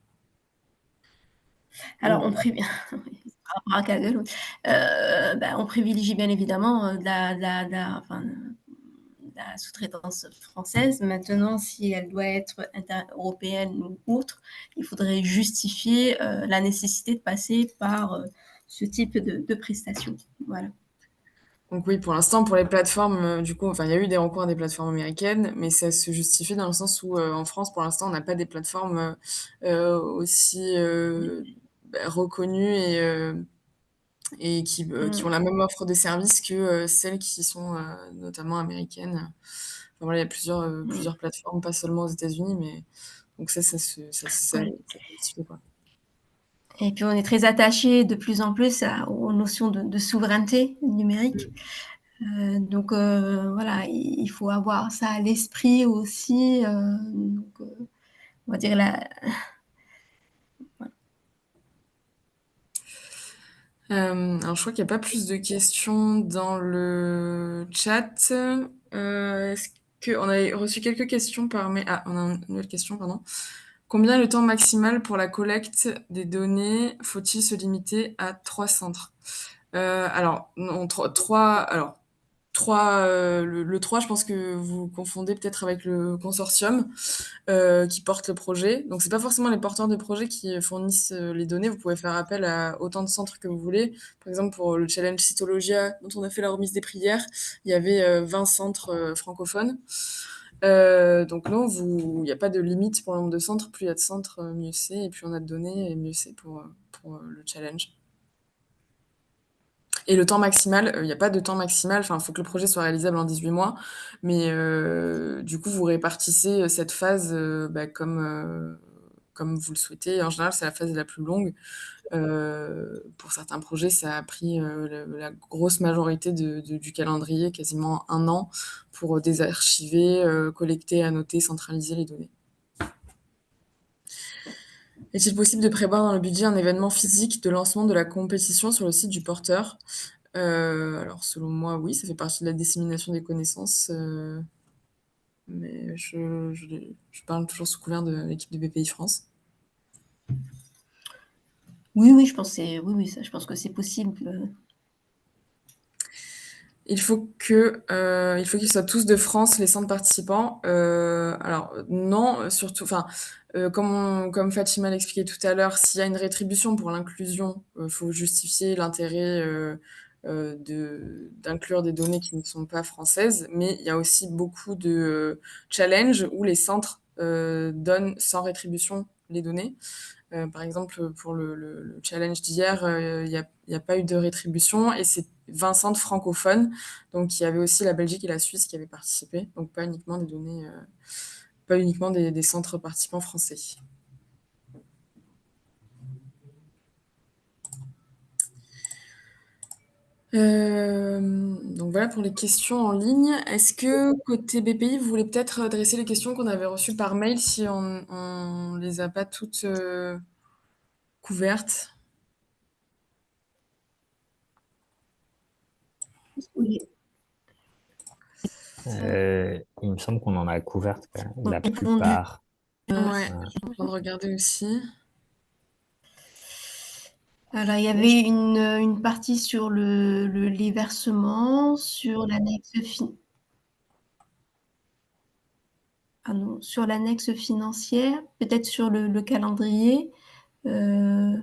Alors on par rapport à Kaggle, oui. On privilégie bien évidemment, la sous-traitance française. Maintenant, si elle doit être européenne ou autre, il faudrait justifier la nécessité de passer par ce type de prestation. Voilà. Donc oui, pour l'instant, pour les plateformes, du coup, enfin, il y a eu des recours à des plateformes américaines, mais ça se justifie dans le sens où, en France, pour l'instant, on n'a pas des plateformes aussi reconnues et qui ont la même offre de services que celles qui sont notamment américaines. Enfin, voilà, il y a plusieurs plateformes, pas seulement aux États-Unis, mais donc ça Ouais. se justifie, quoi. Et puis on est très attaché de plus en plus aux notions de souveraineté numérique. Donc voilà, il faut avoir ça à l'esprit aussi. On va dire voilà. Alors je crois qu'il n'y a pas plus de questions dans le chat. Est-ce qu'on avait reçu quelques questions par mail? Ah, on a une nouvelle question, pardon. Combien est le temps maximal pour la collecte des données? Faut-il se limiter à 3 centres? Alors, non, 3, le 3, je pense que vous confondez peut-être avec le consortium qui porte le projet. Donc, c'est pas forcément les porteurs de projet qui fournissent les données. Vous pouvez faire appel à autant de centres que vous voulez. Par exemple, pour le challenge Cytologia, dont on a fait la remise des prières, il y avait 20 centres francophones. Donc non, il n'y a pas de limite pour le nombre de centres. Plus il y a de centres, mieux c'est. Et plus on a de données, et mieux c'est pour le challenge. Et le temps maximal, il n'y a pas de temps maximal. Enfin, il faut que le projet soit réalisable en 18 mois. Mais du coup, vous répartissez cette phase comme vous le souhaitez. En général, c'est la phase la plus longue. Pour certains projets, ça a pris la grosse majorité du calendrier, quasiment 1 an, pour désarchiver, collecter, annoter, centraliser les données. Est-il possible de prévoir dans le budget un événement physique de lancement de la compétition sur le site du porteur? Alors selon moi, oui, ça fait partie de la dissémination des connaissances, mais je parle toujours sous couvert de l'équipe de BPI France. Oui, je pense que c'est possible. Il faut qu'ils soient tous de France, les centres participants. Alors non, surtout, enfin, comme Fatima l'expliquait tout à l'heure, s'il y a une rétribution pour l'inclusion, faut justifier l'intérêt d'inclure des données qui ne sont pas françaises. Mais il y a aussi beaucoup de challenges où les centres donnent sans rétribution les données. Par exemple, pour le challenge d'hier, il y a pas eu de rétribution et c'est 20 centres francophones. Donc il y avait aussi la Belgique et la Suisse qui avaient participé, donc pas uniquement des données, pas uniquement des centres participants français. Donc voilà pour les questions en ligne. Est-ce que côté BPI, vous voulez peut-être adresser les questions qu'on avait reçues par mail si on les a pas toutes couvertes? Oui. Il me semble qu'on en a couvert la Répondu. plupart. Ouais, je suis en train de regarder aussi. Alors, il y avait une partie sur les versements, sur l'annexe sur l'annexe financière, peut-être sur le calendrier. Je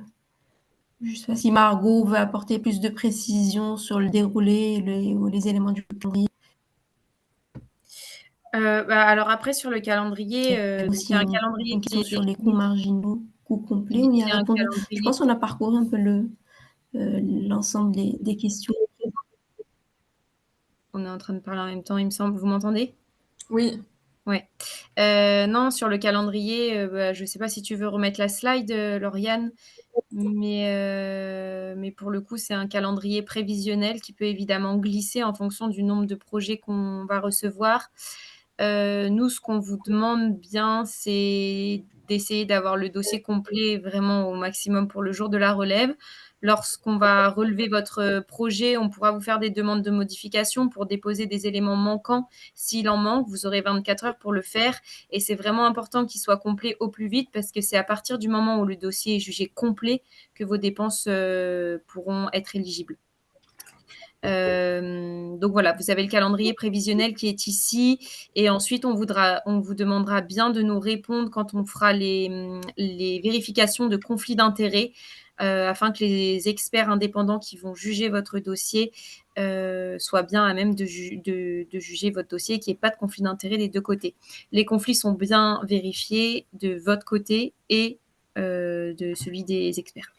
ne sais pas si Margot veut apporter plus de précision sur le déroulé ou les éléments du calendrier. Alors après, sur le calendrier, Aussi c'est un calendrier une qui question est sur les coûts défini. marginaux, coûts complets, Oui, on y a c'est un répondu. Je calendrier. pense qu'on a parcouru un peu l'ensemble des questions. On est en train de parler en même temps, il me semble. Vous m'entendez? Oui. Ouais. Non, sur le calendrier, je ne sais pas si tu veux remettre la slide, Lauriane, mais pour le coup, c'est un calendrier prévisionnel qui peut évidemment glisser en fonction du nombre de projets qu'on va recevoir. Nous, ce qu'on vous demande bien, c'est d'essayer d'avoir le dossier complet vraiment au maximum pour le jour de la relève. Lorsqu'on va relever votre projet, on pourra vous faire des demandes de modification pour déposer des éléments manquants. S'il en manque, vous aurez 24 heures pour le faire et c'est vraiment important qu'il soit complet au plus vite parce que c'est à partir du moment où le dossier est jugé complet que vos dépenses pourront être éligibles. Donc voilà, vous avez le calendrier prévisionnel qui est ici et ensuite on vous demandera bien de nous répondre quand on fera les vérifications de conflit d'intérêts afin que les experts indépendants qui vont juger votre dossier soient bien à même de juger votre dossier et qu'il n'y ait pas de conflit d'intérêts des deux côtés. Les conflits sont bien vérifiés de votre côté et de celui des experts.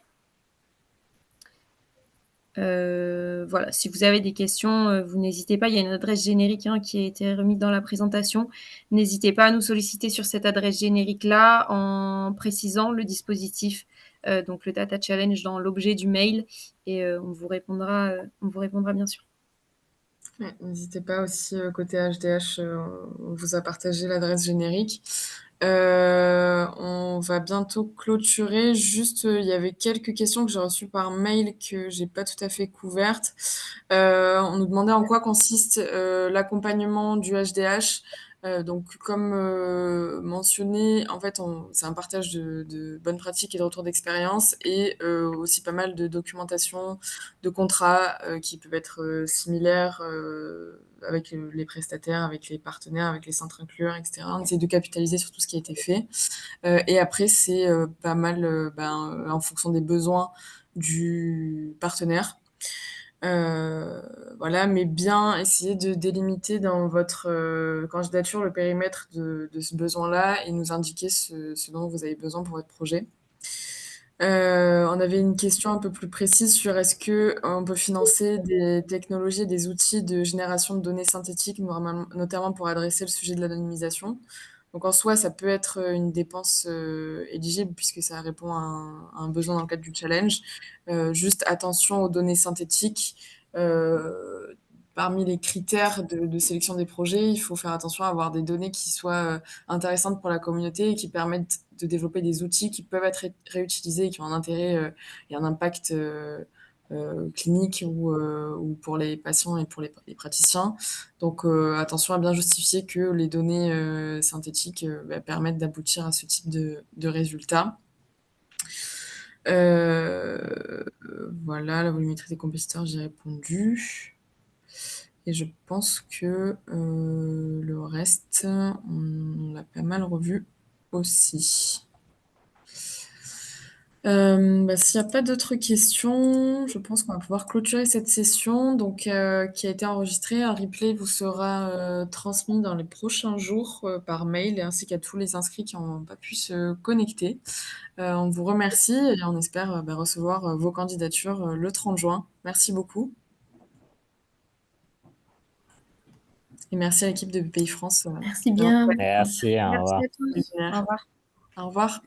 Voilà, si vous avez des questions, vous n'hésitez pas. Il y a une adresse générique qui a été remise dans la présentation. N'hésitez pas à nous solliciter sur cette adresse générique-là en précisant le dispositif, donc le Data Challenge dans l'objet du mail et on vous répondra bien sûr. Ouais, n'hésitez pas aussi côté HDH, on vous a partagé l'adresse générique. On va bientôt clôturer. Juste, il y avait quelques questions que j'ai reçues par mail que j'ai pas tout à fait couvertes. On nous demandait en quoi consiste l'accompagnement du HDH. Donc, comme mentionné, en fait, c'est un partage de bonnes pratiques et de retours d'expérience et aussi pas mal de documentation, de contrats qui peuvent être similaires avec les prestataires, avec les partenaires, avec les centres inclueurs, etc. On essaie de capitaliser sur tout ce qui a été fait. Et après, c'est pas mal en fonction des besoins du partenaire. Voilà, mais bien essayer de délimiter dans votre candidature le périmètre de ce besoin-là et nous indiquer ce dont vous avez besoin pour votre projet. On avait une question un peu plus précise sur est-ce que on peut financer des technologies et des outils de génération de données synthétiques, notamment pour adresser le sujet de l'anonymisation. Donc en soi, ça peut être une dépense éligible puisque ça répond à un besoin dans le cadre du challenge. Juste attention aux données synthétiques. Parmi les critères de sélection des projets, il faut faire attention à avoir des données qui soient intéressantes pour la communauté et qui permettent de développer des outils qui peuvent être réutilisés et qui ont un intérêt et un impact clinique ou pour les patients et pour les praticiens. Donc attention à bien justifier que les données synthétiques permettent d'aboutir à ce type de résultats. Voilà, la volumétrie des compétiteurs, j'ai répondu. Et je pense que le reste, on l'a pas mal revu aussi. S'il y a pas d'autres questions, je pense qu'on va pouvoir clôturer cette session donc qui a été enregistrée. Un replay vous sera, transmis dans les prochains jours, par mail ainsi qu'à tous les inscrits qui n'ont pas pu se connecter. On vous remercie et on espère, recevoir, vos candidatures, le 30 juin. Merci beaucoup et merci à l'équipe de BPI France, Merci d'avoir bien. fait Merci, au Merci revoir. à tous. ce webinaire. Au revoir. Au revoir.